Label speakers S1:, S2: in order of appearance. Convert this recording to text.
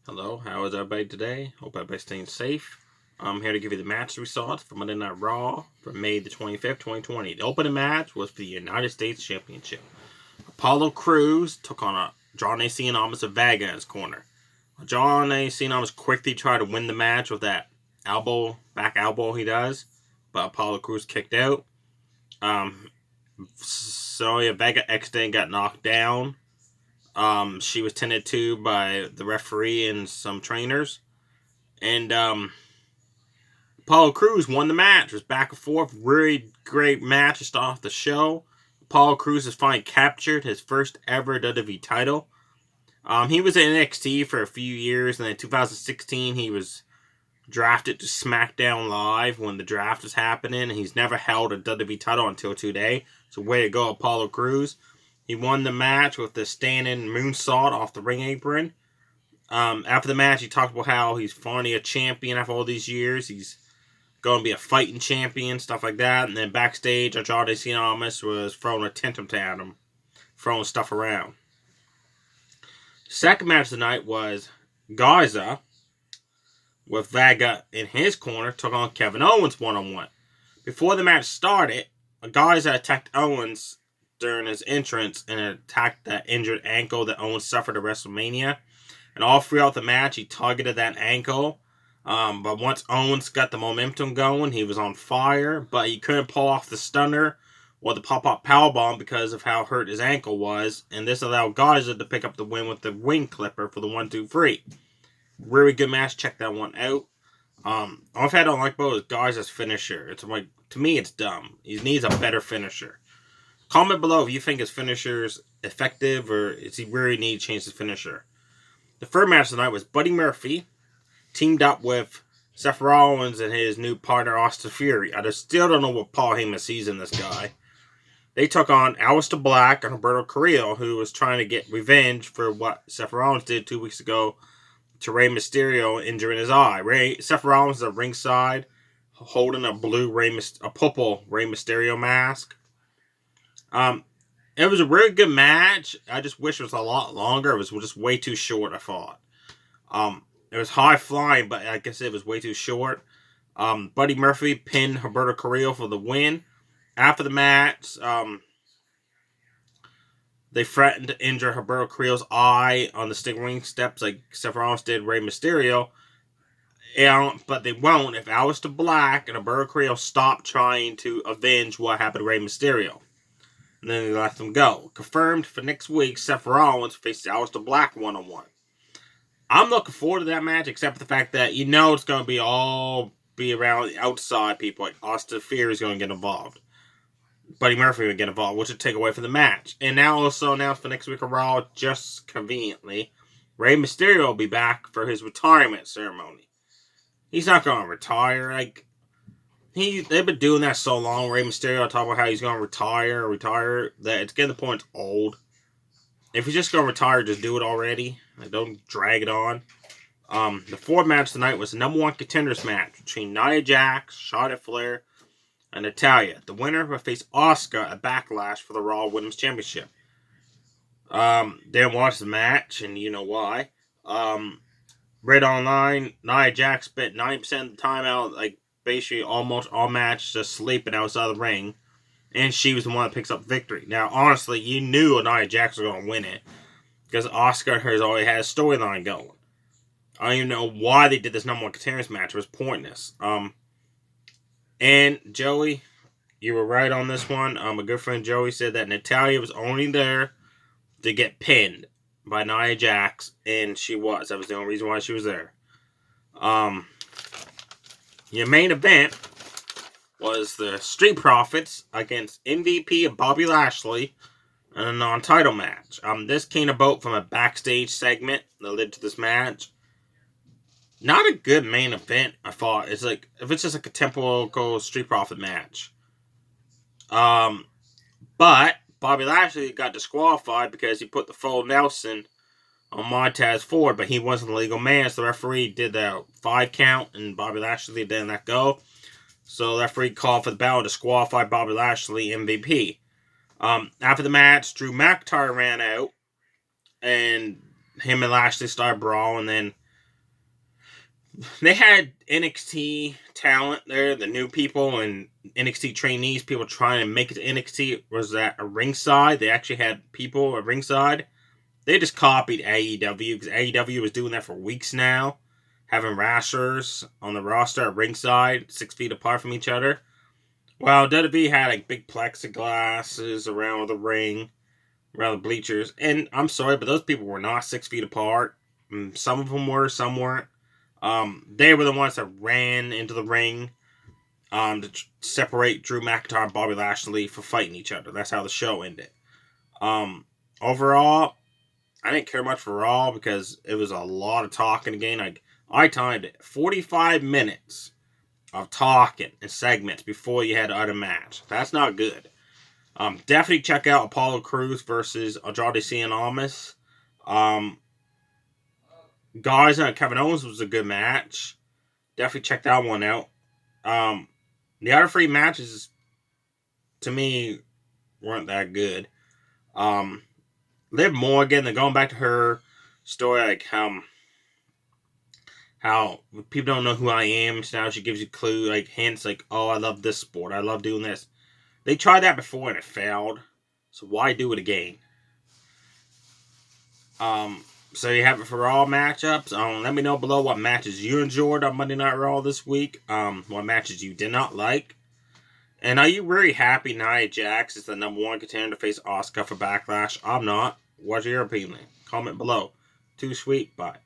S1: Hello, how is everybody today? Hope everybody's staying safe. I'm here to give you the match results for Monday Night Raw for May the 25th, 2020. The opening match was for the United States Championship. Apollo Cruz took on John AC and Owens of Vega in his corner. John AC and Owens quickly tried to win the match with that back elbow he does, but Apollo Cruz kicked out. Vega accidentally got knocked down. She was tended to by the referee and some trainers. And Apollo Cruz won the match. It was back and forth. Really great match to start off the show. Apollo Cruz has finally captured his first ever WWE title. He was in NXT for a few years, and in 2016 he was drafted to SmackDown Live when the draft was happening. He's never held a WWE title until today. So way to go, Apollo Cruz. He won the match with the standing moonsault off the ring apron. After the match, he talked about how he's finally a champion after all these years. He's going to be a fighting champion, stuff like that. And then backstage, Andrade Cien was throwing attention at him, throwing stuff around. Second match of the night was Garza with Vega in his corner took on Kevin Owens one-on-one. Before the match started, Garza attacked Owens during his entrance and attacked that injured ankle that Owens suffered at WrestleMania. And all throughout the match, he targeted that ankle. But once Owens got the momentum going, he was on fire. But he couldn't pull off the stunner or the pop-up powerbomb because of how hurt his ankle was. And this allowed Garza to pick up the win with the wing clipper for the 1-2-3. Really good match. Check that one out. Only thing I don't like about is Garza's finisher. It's like, to me, it's dumb. He needs a better finisher. Comment below if you think his finisher is effective or does he really need to change his finisher. The third match tonight was Buddy Murphy teamed up with Seth Rollins and his new partner Austin Theory. I still don't know what Paul Heyman sees in this guy. They took on Aleister Black and Roberto Carrillo, who was trying to get revenge for what Seth Rollins did 2 weeks ago to Rey Mysterio, injuring his eye. Seth Rollins is at ringside holding a purple Rey Mysterio mask. It was a really good match. I just wish it was a lot longer. It was just way too short, I thought. It was high flying, but like I said, it was way too short. Buddy Murphy pinned Roberto Carrillo for the win. After the match, they threatened to injure Roberto Carrillo's eye on the Sting Ring steps like Seth Rollins did Rey Mysterio. But they won't if Aleister Black and Roberto Carrillo stop trying to avenge what happened to Rey Mysterio. And then they let them go. Confirmed for next week, Seth Rollins faces Aleister Black one-on-one. I'm looking forward to that match, except for the fact that it's going to be around the outside people. Like Austin Theory is going to get involved. Buddy Murphy will get involved, which will take away from the match. And now also announced for next week of Raw, just conveniently, Rey Mysterio will be back for his retirement ceremony. He's not going to retire. They've been doing that so long. Rey Mysterio talking about how he's going to retire, that it's getting to the point it's old. If he's just going to retire, just do it already. Don't drag it on. The fourth match tonight was the number one contenders match between Nia Jax, Charlotte Flair, and Natalya. The winner will face Asuka at Backlash for the Raw Women's Championship. Didn't watch the match, and you know why. Read online, Nia Jax spent 90% of the time out, basically almost all match just sleeping outside the ring. And she was the one that picks up victory. Now, honestly, you knew Nia Jax was going to win it. Because Asuka has already had a storyline going. I don't even know why they did this number one contenders match. It was pointless. And Joey, you were right on this one. A good friend Joey said that Natalya was only there to get pinned by Nia Jax. And she was. That was the only reason why she was there. Your main event was the Street Profits against MVP and Bobby Lashley in a non-title match. This came about from a backstage segment that led to this match. Not a good main event, I thought. It's like, if it's just like a typical Street Profit match. But Bobby Lashley got disqualified because he put the full Nelson on Montez Ford, but he wasn't a legal man, so the referee did the 5 count, and Bobby Lashley didn't let go. So the referee called for the bell to disqualify Bobby Lashley MVP. After the match, Drew McIntyre ran out, and him and Lashley started brawling, and then They had NXT talent there, the new people and NXT trainees, people trying to make it to NXT. Was at a ringside. They actually had people at ringside. They just copied AEW because AEW was doing that for weeks now, having wrestlers on the roster at ringside, 6 feet apart from each other. Well, WWE had like big plexiglasses around the ring, around the bleachers, and I'm sorry, but those people were not 6 feet apart. Some of them were, some weren't. They were the ones that ran into the ring to separate Drew McIntyre and Bobby Lashley for fighting each other. That's how the show ended. Overall, I didn't care much for Raw because it was a lot of talking again. I timed it 45 minutes of talking in segments before you had to utter a match. That's not good. Definitely check out Apollo Cruz versus Andrade Cien Almas. Garza and Kevin Owens was a good match. Definitely check that one out. The other 3 matches, to me, weren't that good. Liv Morgan, they're going back to her story, like how people don't know who I am. So now she gives you clue, like hints, like, oh, I love this sport. I love doing this. They tried that before and it failed. So why do it again? So you have it for all matchups. Let me know below what matches you enjoyed on Monday Night Raw this week. What matches you did not like. And are you really happy Nia Jax is the #1 contender to face Asuka for Backlash? I'm not. What's your opinion? Comment below. Too sweet. Bye.